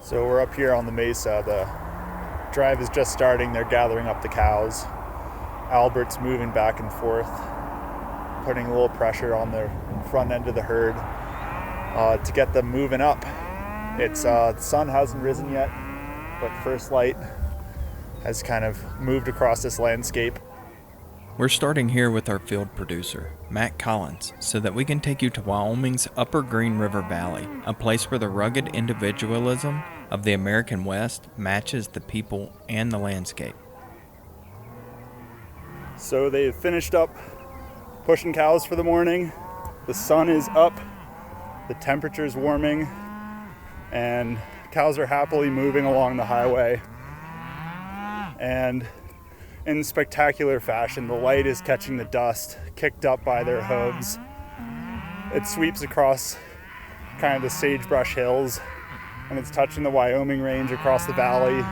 So we're up here on the mesa. The drive is just starting. They're gathering up the cows. Albert's moving back and forth, putting a little pressure on the front end of the herd to get them moving up. The sun hasn't risen yet, but first light has kind of moved across this landscape. We're starting here with our field producer, Matt Collins, so that we can take you to Wyoming's Upper Green River Valley, a place where the rugged individualism of the American West matches the people and the landscape. So they've finished up pushing cows for the morning. The sun is up, the temperature's warming, and cows are happily moving along the highway. And in spectacular fashion, the light is catching the dust kicked up by their hooves. It sweeps across kind of the sagebrush hills, and it's touching the Wyoming range across the valley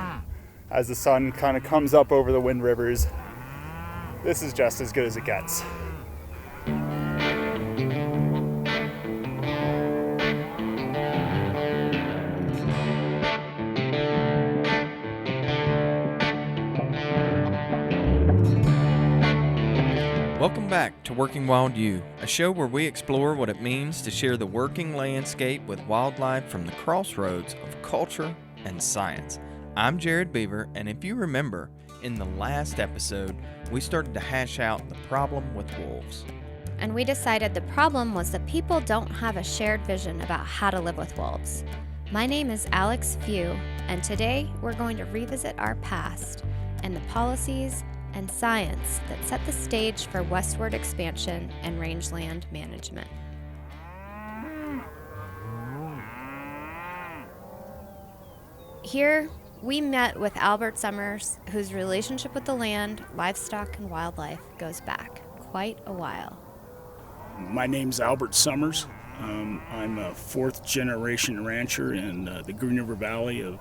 as the sun kind of comes up over the Wind Rivers. This is just as good as it gets. Welcome back to Working Wild U, a show where we explore what it means to share the working landscape with wildlife from the crossroads of culture and science. I'm Jared Beaver, and if you remember, in the last episode, we started to hash out the problem with wolves. And we decided the problem was that people don't have a shared vision about how to live with wolves. My name is Alex Few, and today we're going to revisit our past and the policies and science that set the stage for westward expansion and rangeland management. Here, we met with Albert Sommers, whose relationship with the land, livestock, and wildlife goes back quite a while. My name's Albert Sommers. I'm a fourth-generation rancher in the Green River Valley of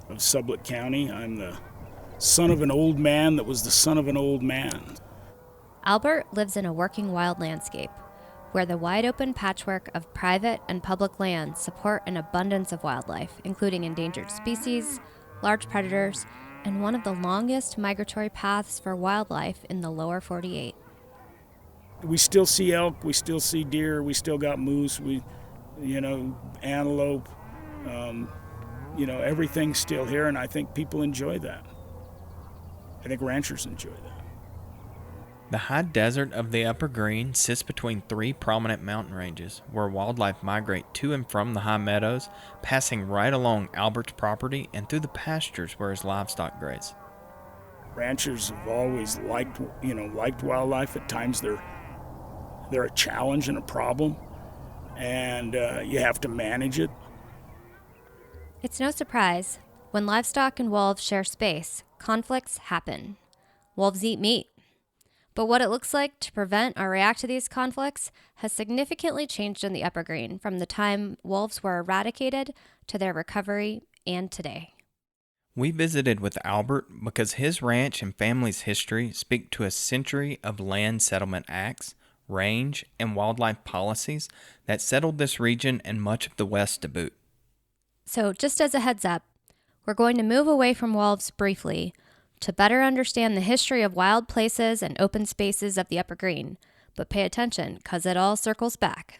Sublette County. I'm the son of an old man that was the son of an old man. Albert lives in a working wild landscape, where the wide-open patchwork of private and public lands support an abundance of wildlife, including endangered species, large predators, and one of the longest migratory paths for wildlife in the lower 48. We still see elk, we still see deer, we still got moose, antelope, everything's still here, and I think people enjoy that. I think ranchers enjoy that. The high desert of the Upper Green sits between three prominent mountain ranges where wildlife migrate to and from the high meadows, passing right along Albert's property and through the pastures where his livestock graze. Ranchers have always liked wildlife. At times they're a challenge and a problem, and you have to manage it. It's no surprise, when livestock and wolves share space, conflicts happen. Wolves eat meat. But what it looks like to prevent or react to these conflicts has significantly changed in the Upper Green from the time wolves were eradicated to their recovery and today. We visited with Albert because his ranch and family's history speak to a century of land settlement acts, range, and wildlife policies that settled this region and much of the West to boot. So just as a heads up, we're going to move away from wolves briefly to better understand the history of wild places and open spaces of the Upper Green, but pay attention because it all circles back.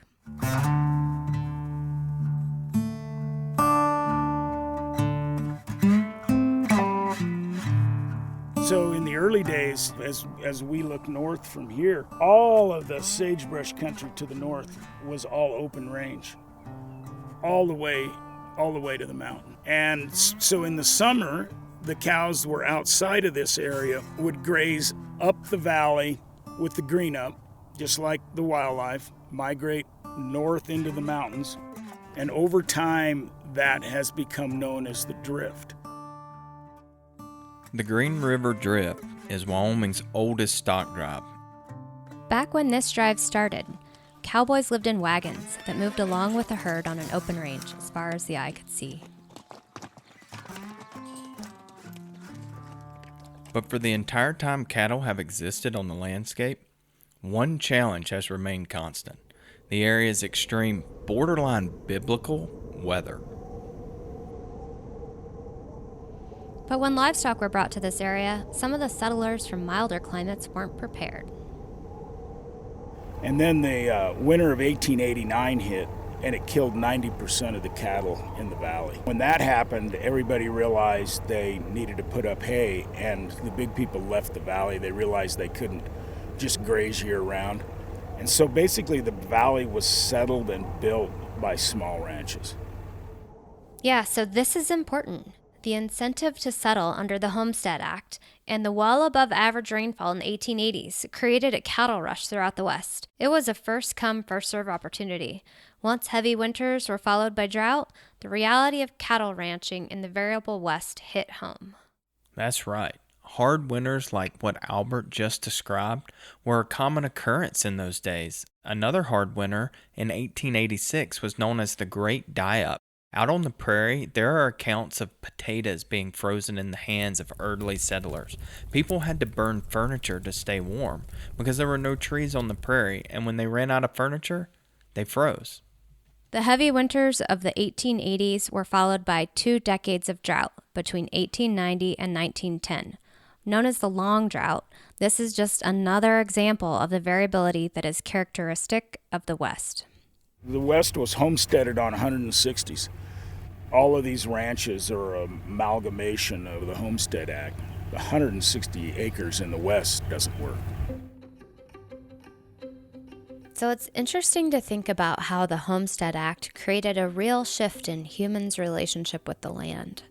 So in the early days, as we look north from here, all of the sagebrush country to the north was all open range, all the way to the mountain. And so in the summer, the cows were outside of this area, would graze up the valley with the green up, just like the wildlife, migrate north into the mountains. And over time, that has become known as the drift. The Green River Drift is Wyoming's oldest stock drive. Back when this drive started, cowboys lived in wagons that moved along with the herd on an open range as far as the eye could see. But for the entire time cattle have existed on the landscape, one challenge has remained constant: the, the area's extreme, borderline biblical weather. But when livestock were brought to this area, some of the settlers from milder climates weren't prepared. And then the winter of 1889 hit, and it killed 90% of the cattle in the valley. When that happened, everybody realized they needed to put up hay, and the big people left the valley. They realized they couldn't just graze year-round. And so basically the valley was settled and built by small ranches. Yeah, so this is important. The incentive to settle under the Homestead Act and the well above average rainfall in the 1880s created a cattle rush throughout the West. It was a first come, first serve opportunity. Once heavy winters were followed by drought, the reality of cattle ranching in the variable West hit home. That's right. Hard winters like what Albert just described were a common occurrence in those days. Another hard winter in 1886 was known as the Great Die-Up. Out on the prairie, there are accounts of potatoes being frozen in the hands of early settlers. People had to burn furniture to stay warm because there were no trees on the prairie, and when they ran out of furniture, they froze. The heavy winters of the 1880s were followed by 2 decades of drought between 1890 and 1910. Known as the Long Drought, this is just another example of the variability that is characteristic of the West. The West was homesteaded on 160s. All of these ranches are an amalgamation of the Homestead Act. The 160 acres in the West doesn't work. So it's interesting to think about how the Homestead Act created a real shift in humans' relationship with the land.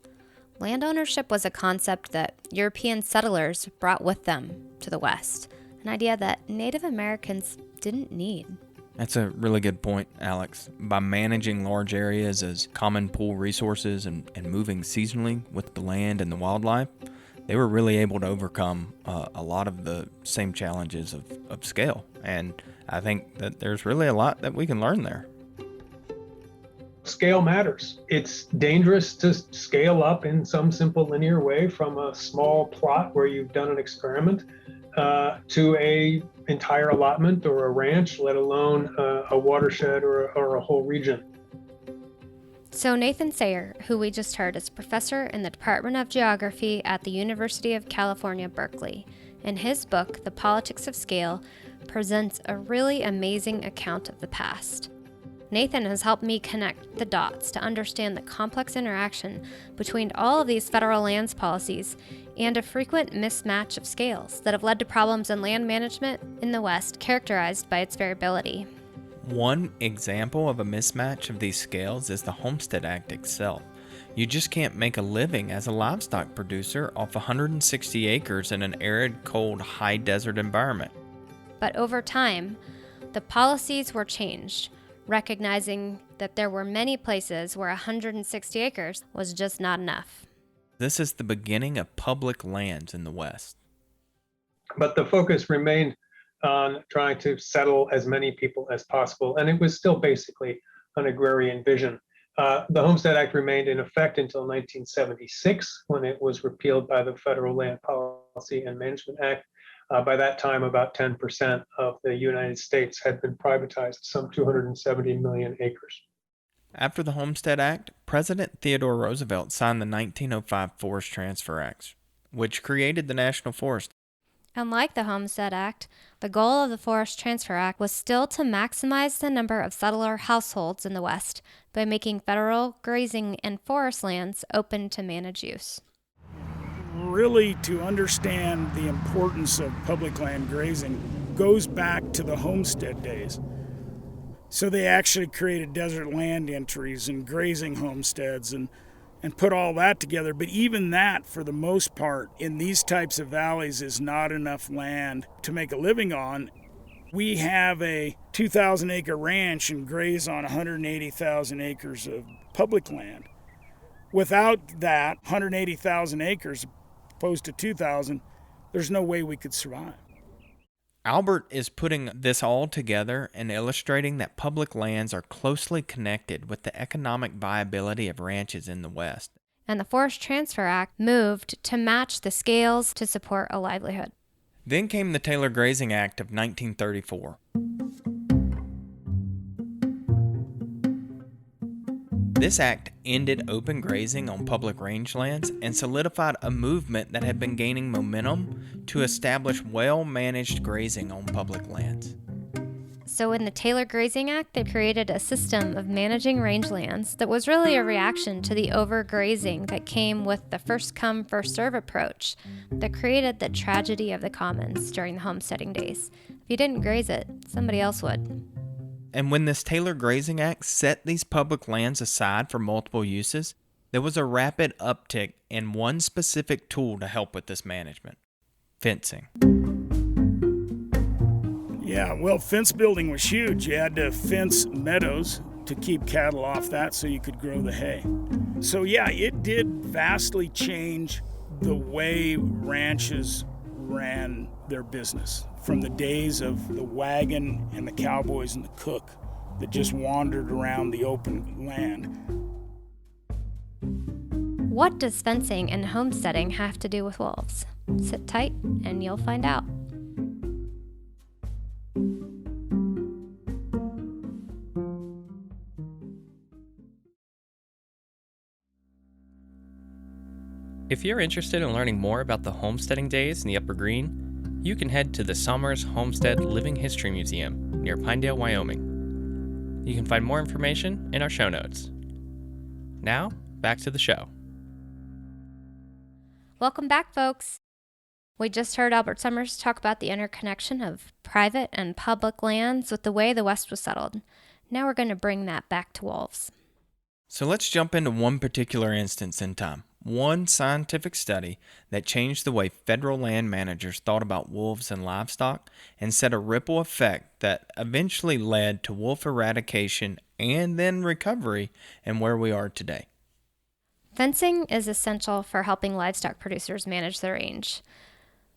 Land ownership was a concept that European settlers brought with them to the West, an idea that Native Americans didn't need. That's a really good point, Alex. By managing large areas as common pool resources and moving seasonally with the land and the wildlife, they were really able to overcome a lot of the same challenges of scale. And I think that there's really a lot that we can learn there. Scale matters. It's dangerous to scale up in some simple linear way from a small plot where you've done an experiment to a entire allotment or a ranch, let alone a watershed or a whole region. So Nathan Sayer, who we just heard, is professor in the Department of Geography at the University of California, Berkeley. In his book, The Politics of Scale, presents a really amazing account of the past. Nathan has helped me connect the dots to understand the complex interaction between all of these federal lands policies and a frequent mismatch of scales that have led to problems in land management in the West characterized by its variability. One example of a mismatch of these scales is the Homestead Act itself. You just can't make a living as a livestock producer off 160 acres in an arid, cold, high desert environment. But over time, the policies were changed, recognizing that there were many places where 160 acres was just not enough. This is the beginning of public lands in the West. But the focus remained on trying to settle as many people as possible, and it was still basically an agrarian vision. The Homestead Act remained in effect until 1976, when it was repealed by the Federal Land Policy and Management Act. By that time, about 10% of the United States had been privatized, some 270 million acres. After the Homestead Act, President Theodore Roosevelt signed the 1905 Forest Transfer Act, which created the National Forest. Unlike the Homestead Act, the goal of the Forest Transfer Act was still to maximize the number of settler households in the West by making federal grazing and forest lands open to managed use. Really, to understand the importance of public land grazing goes back to the homestead days. So they actually created desert land entries and grazing homesteads and put all that together. But even that, for the most part, in these types of valleys is not enough land to make a living on. We have a 2,000 acre ranch and graze on 180,000 acres of public land. Without that 180,000 acres opposed to 2,000, there's no way we could survive. Albert is putting this all together and illustrating that public lands are closely connected with the economic viability of ranches in the West. And the Forest Transfer Act moved to match the scales to support a livelihood. Then came the Taylor Grazing Act of 1934. This act ended open grazing on public rangelands and solidified a movement that had been gaining momentum to establish well-managed grazing on public lands. So in the Taylor Grazing Act, they created a system of managing rangelands that was really a reaction to the overgrazing that came with the first come, first serve approach that created the tragedy of the commons during the homesteading days. If you didn't graze it, somebody else would. And when this Taylor Grazing Act set these public lands aside for multiple uses, there was a rapid uptick in one specific tool to help with this management: fencing. Yeah, well, fence building was huge. You had to fence meadows to keep cattle off that so you could grow the hay. So yeah, it did vastly change the way ranches ran their business from the days of the wagon and the cowboys and the cook that just wandered around the open land. What does fencing and homesteading have to do with wolves? Sit tight and you'll find out. If you're interested in learning more about the homesteading days in the Upper Green, you can head to the Sommers Homestead Living History Museum near Pinedale, Wyoming. You can find more information in our show notes. Now, back to the show. Welcome back, folks. We just heard Albert Sommers talk about the interconnection of private and public lands with the way the West was settled. Now we're going to bring that back to wolves. So let's jump into one particular instance in time. One scientific study that changed the way federal land managers thought about wolves and livestock and set a ripple effect that eventually led to wolf eradication and then recovery and where we are today. Fencing is essential for helping livestock producers manage their range.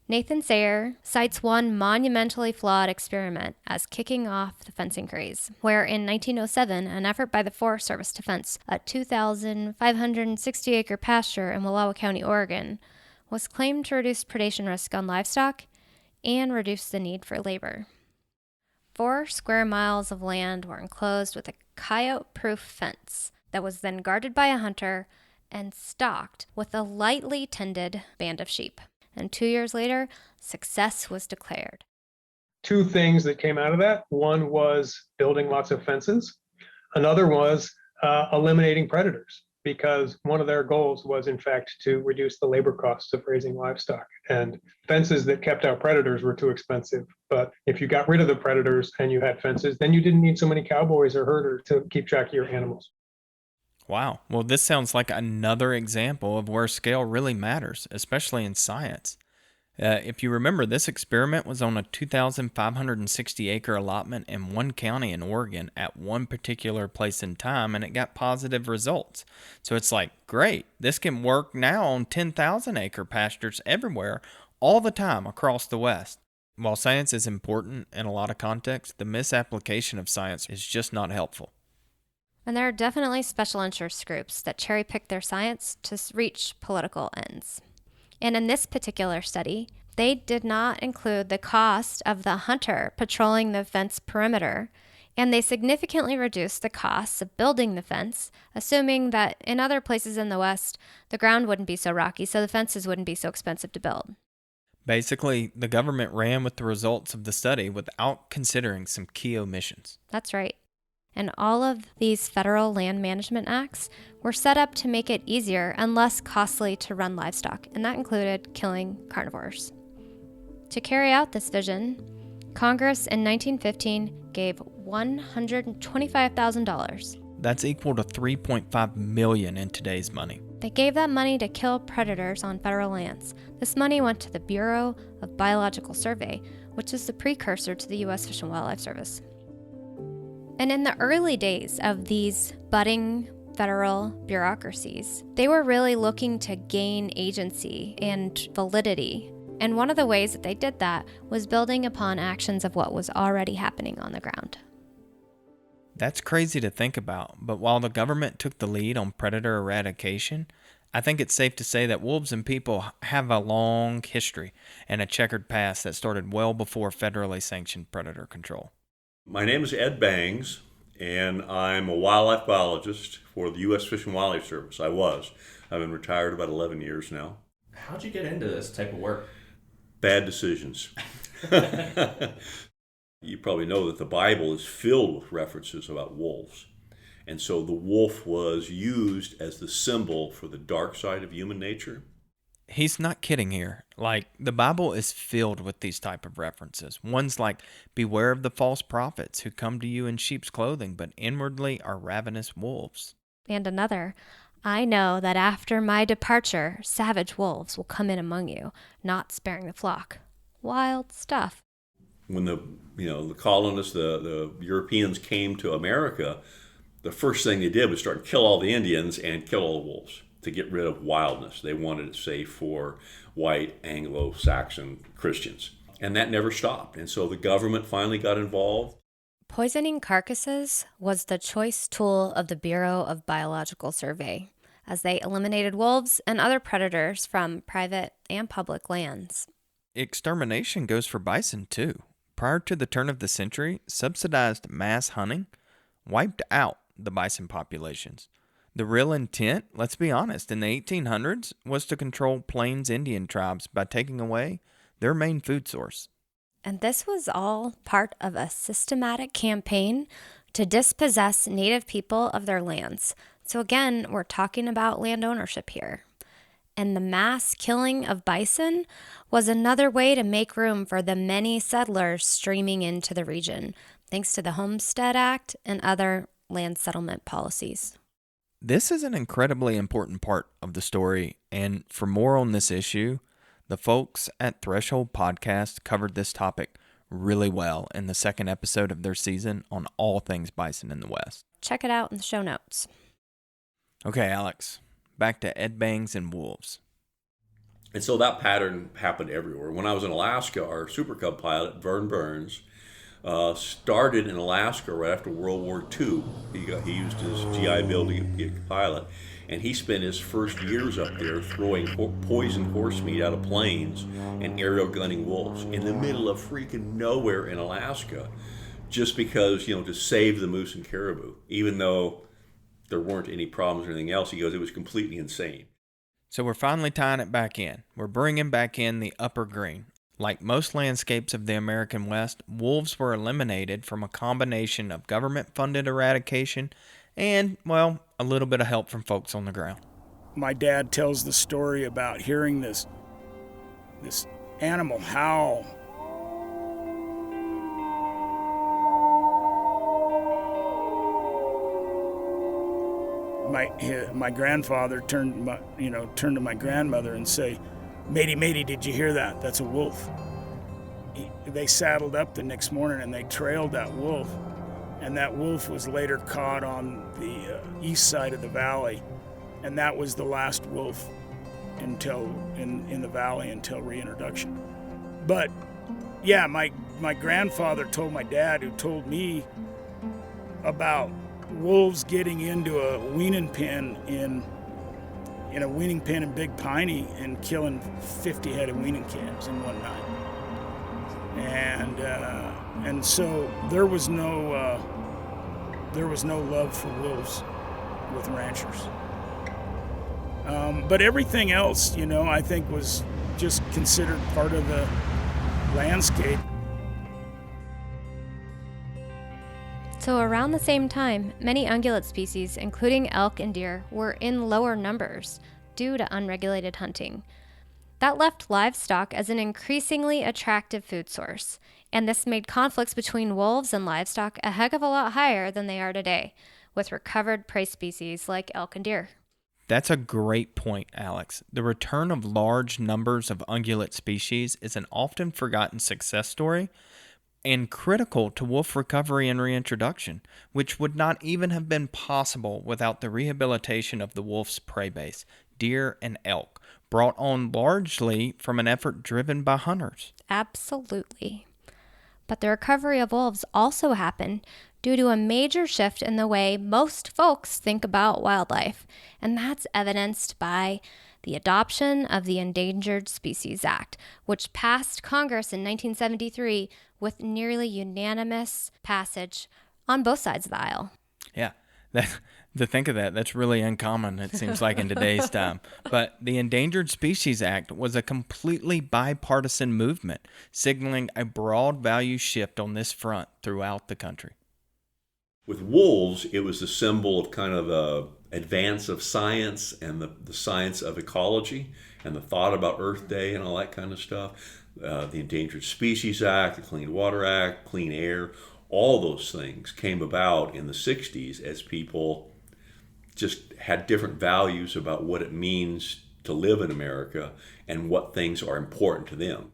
Nathan Sayer cites one monumentally flawed experiment as kicking off the fencing craze, where in 1907, an effort by the Forest Service to fence a 2,560-acre pasture in Wallowa County, Oregon, was claimed to reduce predation risk on livestock and reduce the need for labor. 4 square miles of land were enclosed with a coyote-proof fence that was then guarded by a hunter and stocked with a lightly tended band of sheep. And 2 years later, success was declared. 2 things that came out of that. One was building lots of fences. Another was eliminating predators, because one of their goals was, in fact, to reduce the labor costs of raising livestock. And fences that kept out predators were too expensive. But if you got rid of the predators and you had fences, then you didn't need so many cowboys or herders to keep track of your animals. Wow. Well, this sounds like another example of where scale really matters, especially in science. If you remember, this experiment was on a 2,560-acre allotment in one county in Oregon at one particular place in time, and it got positive results. So it's like, great, this can work now on 10,000-acre pastures everywhere, all the time across the West. While science is important in a lot of contexts, the misapplication of science is just not helpful. And there are definitely special interest groups that cherry-pick their science to reach political ends. And in this particular study, they did not include the cost of the hunter patrolling the fence perimeter, and they significantly reduced the costs of building the fence, assuming that in other places in the West, the ground wouldn't be so rocky, so the fences wouldn't be so expensive to build. Basically, the government ran with the results of the study without considering some key omissions. That's right. And all of these federal land management acts were set up to make it easier and less costly to run livestock, and that included killing carnivores. To carry out this vision, Congress in 1915 gave $125,000. That's equal to $3.5 million in today's money. They gave that money to kill predators on federal lands. This money went to the Bureau of Biological Survey, which is the precursor to the U.S. Fish and Wildlife Service. And in the early days of these budding federal bureaucracies, they were really looking to gain agency and validity. And one of the ways that they did that was building upon actions of what was already happening on the ground. That's crazy to think about, but while the government took the lead on predator eradication, I think it's safe to say that wolves and people have a long history and a checkered past that started well before federally sanctioned predator control. My name is Ed Bangs, and I'm a wildlife biologist for the U.S. Fish and Wildlife Service. I've been retired about 11 years now. How'd you get into this type of work? Bad decisions. You probably know that the Bible is filled with references about wolves. And so the wolf was used as the symbol for the dark side of human nature. He's not kidding here. Like, the Bible is filled with these type of references. Ones like, beware of the false prophets who come to you in sheep's clothing, but inwardly are ravenous wolves. And another, I know that after my departure, savage wolves will come in among you, not sparing the flock. Wild stuff. When the colonists, the Europeans came to America, the first thing they did was start to kill all the Indians and kill all the wolves to get rid of wildness. They wanted it safe for white Anglo-Saxon Christians. And that never stopped. And so the government finally got involved. Poisoning carcasses was the choice tool of the Bureau of Biological Survey, as they eliminated wolves and other predators from private and public lands. Extermination goes for bison, too. Prior to the turn of the century, subsidized mass hunting wiped out the bison populations. The real intent, let's be honest, in the 1800s was to control Plains Indian tribes by taking away their main food source. And this was all part of a systematic campaign to dispossess Native people of their lands. So again, we're talking about land ownership here. And the mass killing of bison was another way to make room for the many settlers streaming into the region, thanks to the Homestead Act and other land settlement policies. This is an incredibly important part of the story, and for more on this issue, the folks at Threshold Podcast covered this topic really well in the second episode of their season on all things bison in the West. Check it out in the show notes. Okay, Alex, back to Ed Bangs and wolves. And so that pattern happened everywhere. When I was in Alaska, our Super Cub pilot, Vern Burns, started in Alaska right after World War II. He used his GI Bill to get a pilot, and he spent his first years up there throwing poisoned horse meat out of planes and aerial gunning wolves in the middle of freaking nowhere in Alaska, just because, to save the moose and caribou, even though there weren't any problems or anything else. He goes, it was completely insane. So we're finally tying it back in. We're bringing back in the upper green. Like most landscapes of the American West, wolves were eliminated from a combination of government-funded eradication and, well, a little bit of help from folks on the ground. My dad tells the story about hearing this animal howl. My grandfather turned to my grandmother and say, Matey, did you hear that? That's a wolf. They saddled up the next morning and they trailed that wolf. And that wolf was later caught on the east side of the valley. And that was the last wolf until in the valley until reintroduction. But yeah, my grandfather told my dad, who told me about wolves getting into a weaning pen in a weaning pen in Big Piney and killing 50 head of weaning calves in one night. And so there was no love for wolves with ranchers. But everything else, I think was just considered part of the landscape. So around the same time, many ungulate species, including elk and deer, were in lower numbers due to unregulated hunting. That left livestock as an increasingly attractive food source, and this made conflicts between wolves and livestock a heck of a lot higher than they are today, with recovered prey species like elk and deer. That's a great point, Alex. The return of large numbers of ungulate species is an often forgotten success story, and critical to wolf recovery and reintroduction, which would not even have been possible without the rehabilitation of the wolf's prey base, deer and elk, brought on largely from an effort driven by hunters. Absolutely. But the recovery of wolves also happened due to a major shift in the way most folks think about wildlife, and that's evidenced by the adoption of the Endangered Species Act, which passed Congress in 1973 with nearly unanimous passage on both sides of the aisle. Yeah, to think of that, that's really uncommon, it seems like, in today's time. But the Endangered Species Act was a completely bipartisan movement, signaling a broad value shift on this front throughout the country. With wolves, it was a symbol of kind of the advance of science and the science of ecology and the thought about Earth Day and all that kind of stuff. The Endangered Species Act, the Clean Water Act, clean air, all those things came about in the 60s as people just had different values about what it means to live in America and what things are important to them.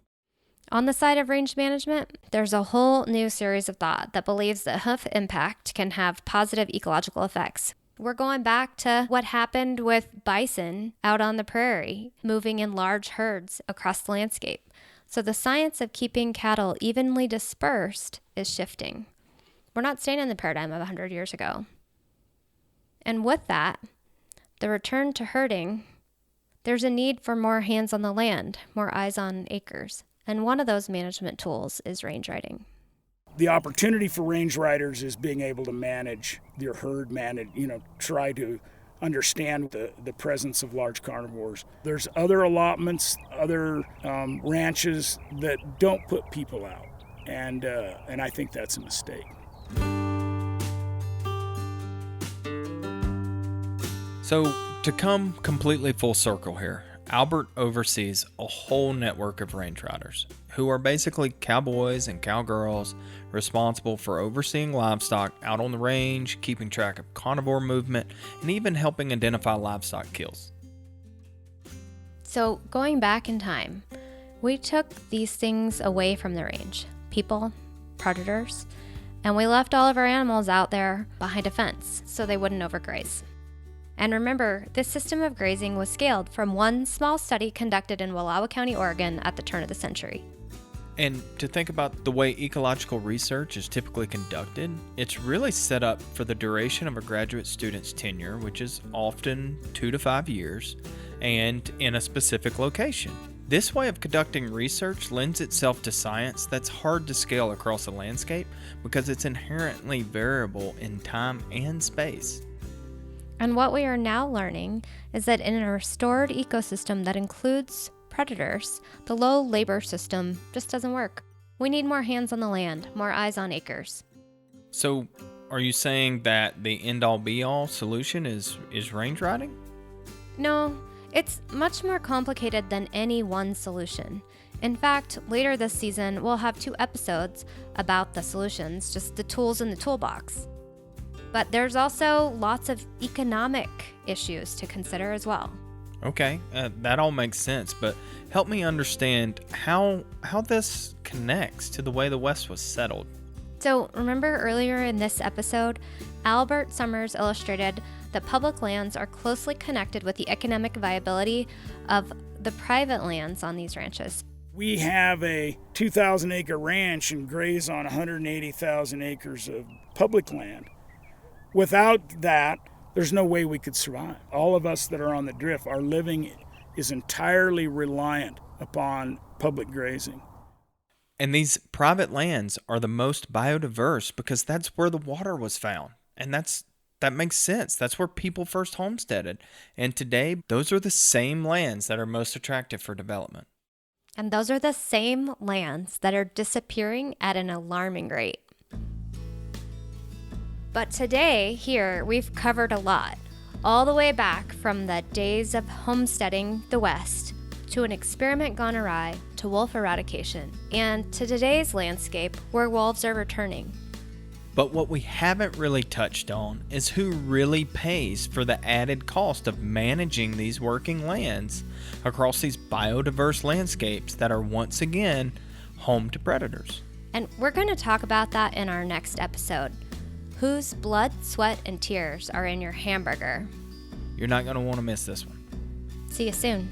On the side of range management, there's a whole new series of thought that believes that hoof impact can have positive ecological effects. We're going back to what happened with bison out on the prairie, moving in large herds across the landscape. So the science of keeping cattle evenly dispersed is shifting. We're not staying in the paradigm of 100 years ago. And with that, the return to herding, there's a need for more hands on the land, more eyes on acres. And one of those management tools is range riding. The opportunity for range riders is being able to manage your herd, try to understand the presence of large carnivores. There's other allotments, other ranches that don't put people out, and I think that's a mistake. So, to come completely full circle here, Albert oversees a whole network of range riders who are basically cowboys and cowgirls responsible for overseeing livestock out on the range, keeping track of carnivore movement, and even helping identify livestock kills. So going back in time, we took these things away from the range, people, predators, and we left all of our animals out there behind a fence so they wouldn't overgraze. And remember, this system of grazing was scaled from one small study conducted in Wallowa County, Oregon at the turn of the century. And to think about the way ecological research is typically conducted, it's really set up for the duration of a graduate student's tenure, which is often 2 to 5 years, and in a specific location. This way of conducting research lends itself to science that's hard to scale across a landscape because it's inherently variable in time and space. And what we are now learning is that in a restored ecosystem that includes predators, the low labor system just doesn't work. We need more hands on the land, more eyes on acres. So, are you saying that the end-all be-all solution is range riding? No, it's much more complicated than any one solution. In fact, later this season, we'll have 2 episodes about the solutions, just the tools in the toolbox. But there's also lots of economic issues to consider as well. Okay, that all makes sense, but help me understand how this connects to the way the West was settled. So remember earlier in this episode, Albert Sommers illustrated that public lands are closely connected with the economic viability of the private lands on these ranches. We have a 2,000 acre ranch and graze on 180,000 acres of public land. Without that, there's no way we could survive. All of us that are on the drift, our living is entirely reliant upon public grazing. And these private lands are the most biodiverse because that's where the water was found. And that makes sense. That's where people first homesteaded. And today, those are the same lands that are most attractive for development. And those are the same lands that are disappearing at an alarming rate. But today, here, we've covered a lot, all the way back from the days of homesteading the West, to an experiment gone awry, to wolf eradication, and to today's landscape where wolves are returning. But what we haven't really touched on is who really pays for the added cost of managing these working lands across these biodiverse landscapes that are once again home to predators. And we're going to talk about that in our next episode. Whose blood, sweat, and tears are in your hamburger? You're not going to want to miss this one. See you soon.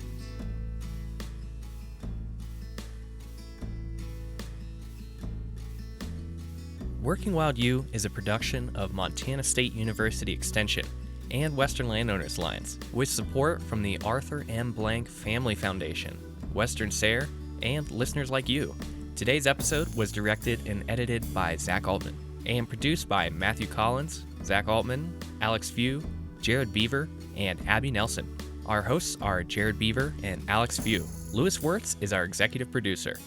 Working Wild U is a production of Montana State University Extension and Western Landowners Alliance, with support from the Arthur M. Blank Family Foundation, Western SARE, and listeners like you. Today's episode was directed and edited by Zach Altman. and produced by Matthew Collins, Zach Altman, Alex Few, Jared Beaver, and Abby Nelson. Our hosts are Jared Beaver and Alex Few. Lewis Wirtz is our executive producer.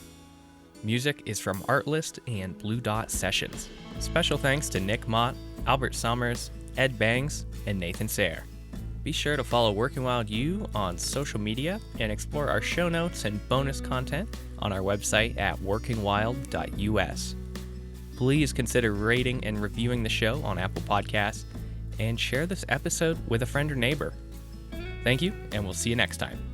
Music is from Artlist and Blue Dot Sessions. Special thanks to Nick Mott, Albert Sommers, Ed Bangs, and Nathan Sayre. Be sure to follow Working Wild U on social media and explore our show notes and bonus content on our website at workingwild.us. Please consider rating and reviewing the show on Apple Podcasts and share this episode with a friend or neighbor. Thank you, and we'll see you next time.